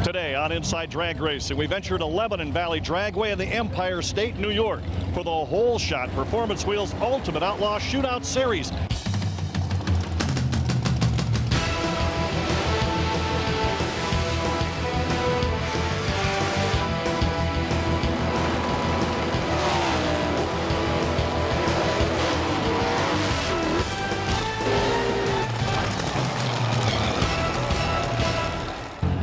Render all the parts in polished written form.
Today on Inside Drag Racing, we venture to Lebanon Valley Dragway in the Empire State, New York for the Holeshot Performance Wheels Ultimate Outlaw Shootout Series.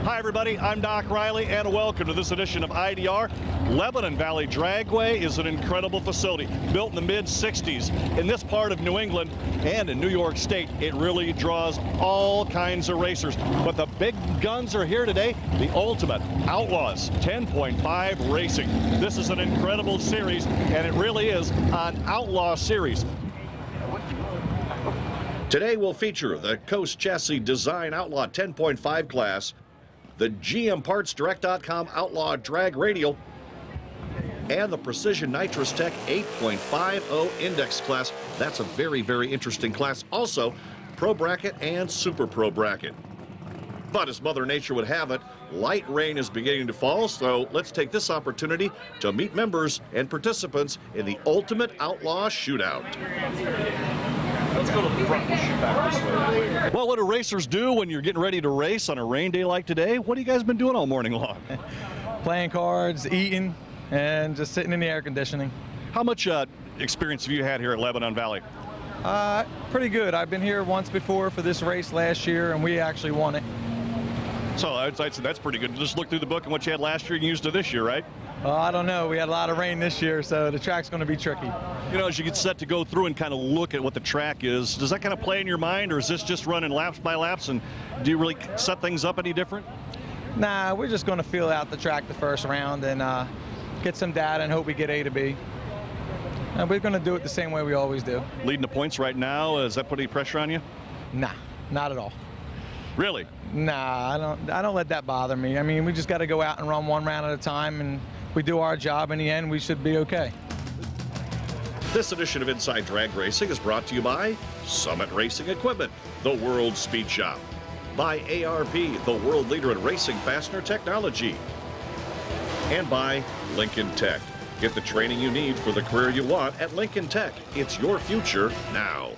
Hi everybody, I'm Doc Riley and welcome to this edition of IDR. Lebanon Valley Dragway is an incredible facility built in the mid-60s in this part of New England and in New York State. It really draws all kinds of racers, but the big guns are here today, the Ultimate Outlaws 10.5 Racing. This is an incredible series and it really is an Outlaw series. Today we'll feature the Coast Chassis Design Outlaw 10.5 class, the GMPartsDirect.com Outlaw Drag Radial, and the Precision Nitrous Tech 8.50 Index class. That's a very, very interesting class. Also, Pro Bracket and Super Pro Bracket. But as Mother Nature would have it, light rain is beginning to fall, so let's take this opportunity to meet members and participants in the Ultimate Outlaw Shootout. Let's go to the front and shoot back this way. Well, what do racers do when you're getting ready to race on a rain day like today? What have you guys been doing all morning long? Playing cards, eating, and just sitting in the air conditioning. How much experience have you had here at Lebanon Valley? Pretty good. I've been here once before for this race last year, and we actually won it. So I'd say that's pretty good. Just look through the book and what you had last year and used to this year, right? I don't know. We had a lot of rain this year, so the track's going to be tricky. You know, as you get set to go through and kind of look at what the track is, does that kind of play in your mind, or is this just running laps by laps, and do you really set things up any different? Nah, we're just going to feel out the track the first round and get some data and hope we get A to B. And we're going to do it the same way we always do. Leading the points right now, is that putting pressure on you? Nah, not at all. Really? Nah, I don't let that bother me. I mean, we just got to go out and run one round at a time, and if we do our job in the end, we should be okay. This edition of Inside Drag Racing is brought to you by Summit Racing Equipment, the World Speed Shop, by ARP, the world leader in racing fastener technology, and by Lincoln Tech. Get the training you need for the career you want at Lincoln Tech. It's your future now.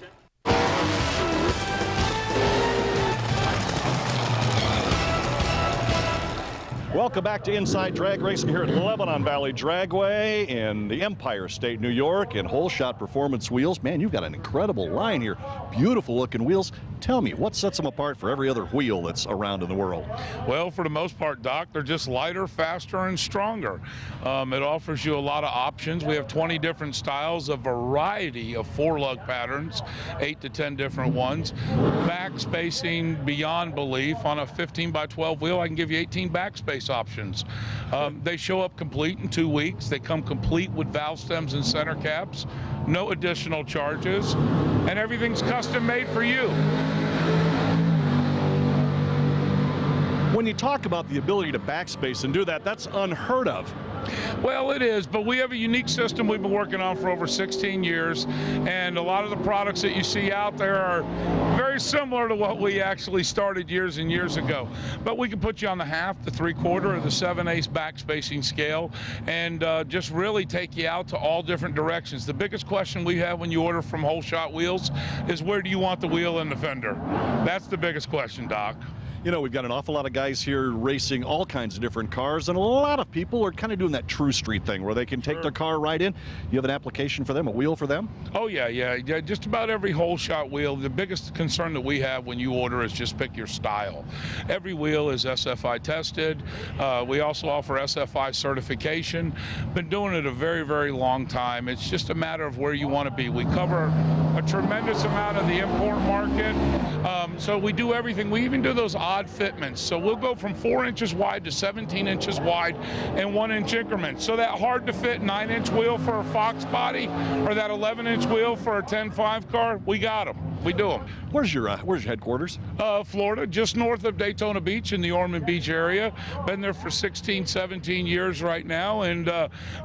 Welcome back to Inside Drag Racing here at Lebanon Valley Dragway in the Empire State, New York, and Holeshot Performance Wheels. Man, you've got an incredible line here. Beautiful looking wheels. Tell me, what sets them apart for every other wheel that's around in the world? Well, for the most part, Doc, they're just lighter, faster, and stronger. It offers you a lot of options. We have 20 different styles, a variety of four-lug patterns, 8 to 10 different ones. Back spacing beyond belief. On a 15 by 12 wheel, I can give you 18 backspace options. They show up complete in 2 weeks. They come complete with valve stems and center caps. No additional charges, and everything's custom made for you. When you talk about the ability to backspace and do that, that's unheard of. Well, it is, but we have a unique system we've been working on for over 16 years, and a lot of the products that you see out there are very similar to what we actually started years and years ago. But we can put you on the half, the 3/4, or the 7/8 backspacing scale, and just really take you out to all different directions. The biggest question we have when you order from Holeshot Wheels is, where do you want the wheel and the fender? That's the biggest question, Doc. You know, we've got an awful lot of guys here racing all kinds of different cars, and a lot of people are kind of doing that true street thing where they can take their car right in. You have an application for them, a wheel for them? Oh, yeah. Just about every Holeshot wheel. The biggest concern that we have when you order is just pick your style. Every wheel is SFI tested. We also offer SFI certification. Been doing it a very, very long time. It's just a matter of where you want to be. We cover a tremendous amount of the import market. So we do everything. We even do those odd fitments. So we'll go from 4 inches wide to 17 inches wide in 1 inch increments. So that hard to fit 9-inch wheel for a Fox body or that 11-inch wheel for a 10.5 car, we got them. We do them. Where's your headquarters? Florida, just north of Daytona Beach in the Ormond Beach area. Been there for 16, 17 years right now, and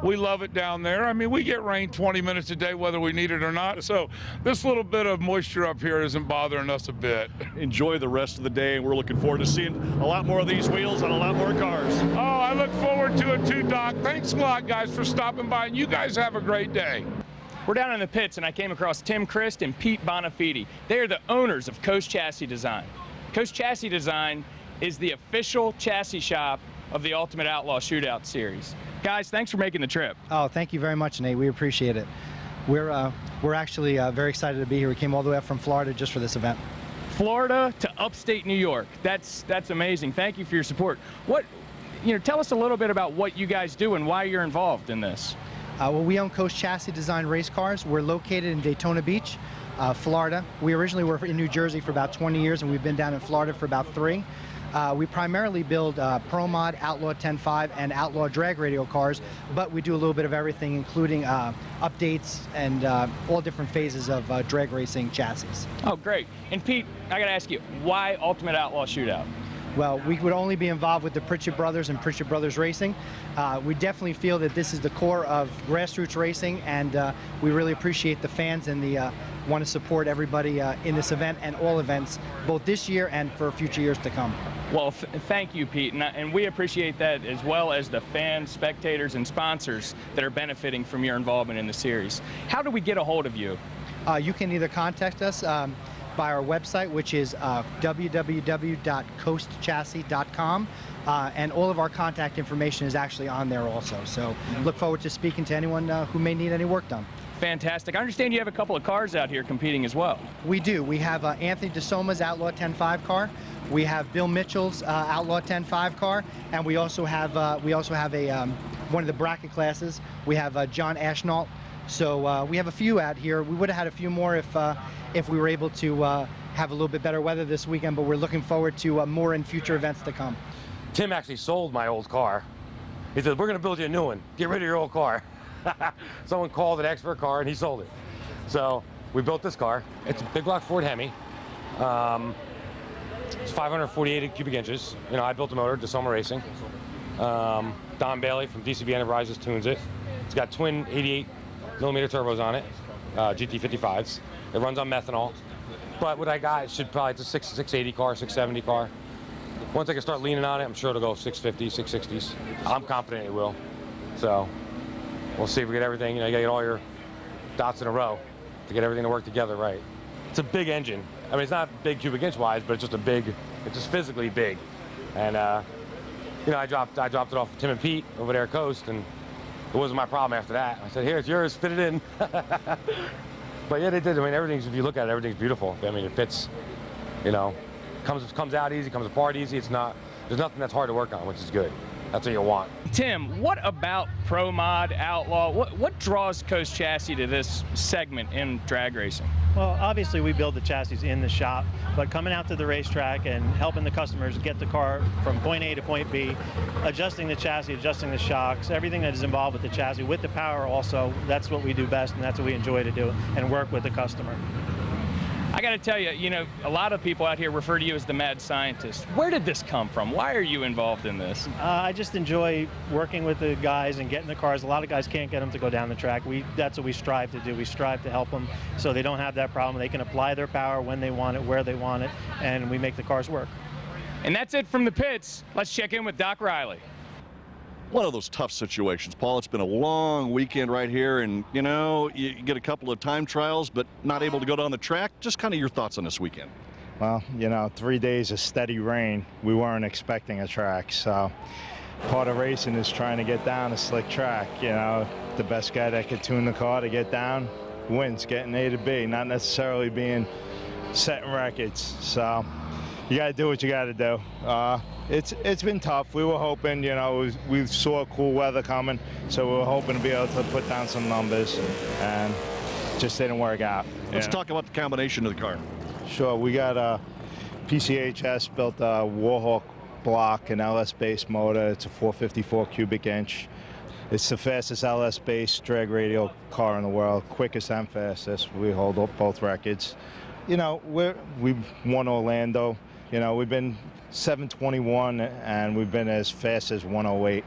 we love it down there. I mean, we get rain 20 minutes a day whether we need it or not, so this little bit of moisture up here isn't bothering us a bit. Enjoy the rest of the day, and we're looking forward to seeing a lot more of these wheels and a lot more cars. Oh, I look forward to it too, Doc. Thanks a lot, guys, for stopping by, and you guys have a great day. We're down in the pits, and I came across Tim Christ and Pete BONAFIDE. They are the owners of Coast Chassis Design. Coast Chassis Design is the official chassis shop of the Ultimate Outlaw Shootout Series. Guys, thanks for making the trip. Oh, thank you very much, Nate. We appreciate it. We're actually very excited to be here. We came all the way up from Florida just for this event. Florida to upstate New York. That's amazing. Thank you for your support. Tell us a little bit about what you guys do and why you're involved in this. Well, we own Coast Chassis Design race cars. We're located in Daytona Beach, Florida. We originally were in New Jersey for about 20 years, and we've been down in Florida for about 3. We primarily build Pro Mod, Outlaw 10.5, and Outlaw drag radial cars, but we do a little bit of everything, including updates and all different phases of drag racing chassis. Oh, great. And Pete, I gotta ask you, why Ultimate Outlaw Shootout? Well, we would only be involved with the Pritchett Brothers and Pritchett Brothers Racing. We definitely feel that this is the core of grassroots racing, and we really appreciate the fans and want to support everybody in this event and all events, both this year and for future years to come. Well, thank you, Pete, and we appreciate that, as well as the fans, spectators, and sponsors that are benefiting from your involvement in the series. How do we get a hold of you? You can either contact us by our website, which is www.coastchassis.com, and all of our contact information is actually on there also. So look forward to speaking to anyone who may need any work done. Fantastic. I understand you have a couple of cars out here competing as well. We do. We have Anthony DISOMMA's Outlaw 10.5 car. We have Bill Mitchell's Outlaw 10.5 car, and we also have one of the bracket classes. We have John Ashnault. So we have a few out here. We would have had a few more if we were able to have a little bit better weather this weekend, but we're looking forward to more in future events to come. Tim actually sold my old car. He said, we're going to build you a new one. Get rid of your old car. Someone called an expert car and he sold it. So we built this car. It's a big block Ford Hemi. It's 548 cubic inches. You know, I built the motor, DISOMMA Racing. Don Bailey from DCB Enterprises tunes it. It's got twin 88mm turbos on it, GT55s. It runs on methanol. But what I got, it should probably, it's a 680 car, 670 car. Once I can start leaning on it, I'm sure it'll go 650s, 660s. I'm confident it will. So we'll see if we get everything, you know, you gotta get all your dots in a row to get everything to work together right. It's a big engine. I mean, it's not big cubic inch wise, but it's just it's just physically big. And you know, I dropped it off to Tim and Pete over there at Coast, and it wasn't my problem after that. I said, here, it's yours, fit it in. But yeah, they did. I mean, everything's, if you look at it, everything's beautiful. I mean, it fits, you know, comes out easy, comes apart easy. It's not, there's nothing that's hard to work on, which is good. That's what you want. Tim, what about Pro Mod, Outlaw? What draws Coast Chassis to this segment in drag racing? Well, obviously we build the chassis in the shop, but coming out to the racetrack and helping the customers get the car from point A to point B, adjusting the chassis, adjusting the shocks, everything that is involved with the chassis, with the power also, that's what we do best, and that's what we enjoy to do, and work with the customer. I got to tell you, you know, a lot of people out here refer to you as the mad scientist. Where did this come from? Why are you involved in this? I just enjoy working with the guys and getting the cars. A lot of guys can't get them to go down the track. That's what we strive to do. We strive to help them so they don't have that problem. They can apply their power when they want it, where they want it, and we make the cars work. And that's it from the pits. Let's check in with Doc Riley. One of those tough situations, Paul. It's been a long weekend right here, and you know, you get a couple of time trials, but not able to go down the track. Just kind of your thoughts on this weekend. Well, you know, 3 days of steady rain. We weren't expecting a track, so part of racing is trying to get down a slick track. You know, the best guy that could tune the car to get down wins, getting A to B, not necessarily being setting records. So you got to do what you got to do. It's been tough. We were hoping, you know, we saw cool weather coming, so we were hoping to be able to put down some numbers, and just didn't work out. Let's talk about the combination of the car. Sure, we got a PCHS built a Warhawk block, an LS-based motor. It's a 454 cubic inch. It's the fastest LS-based drag radial car in the world, quickest and fastest. We hold up both records. you know, we've won Orlando. You know, we've been 721 and we've been as fast as 108.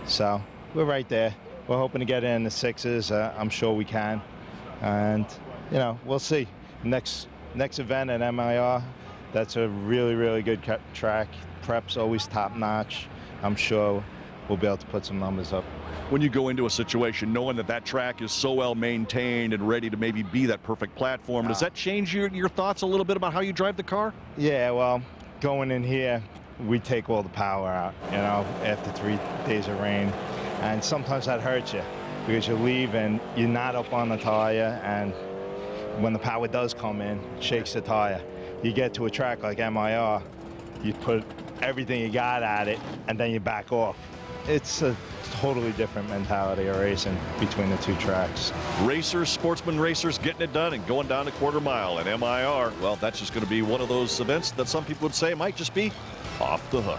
So we're right there. We're hoping to get in the 6s. I'm sure we can. And, you know, we'll see. Next event at MIR, that's a really, really good track. Prep's always top notch. I'm sure we'll be able to put some numbers up. When you go into a situation knowing that that track is so well maintained and ready to maybe be that perfect platform, does that change your thoughts a little bit about how you drive the car? Yeah, well, going in here, we take all the power out, you know, after 3 days of rain. And sometimes that hurts you because you leave and you're not up on the tire, and when the power does come in, it shakes the tire. You get to a track like MIR, you put everything you got at it, and then you back off. It's a totally different mentality of racing between the two tracks. Racers, sportsman racers getting it done and going down to quarter mile. And MIR, well, that's just going to be one of those events that some people would say might just be off the hook.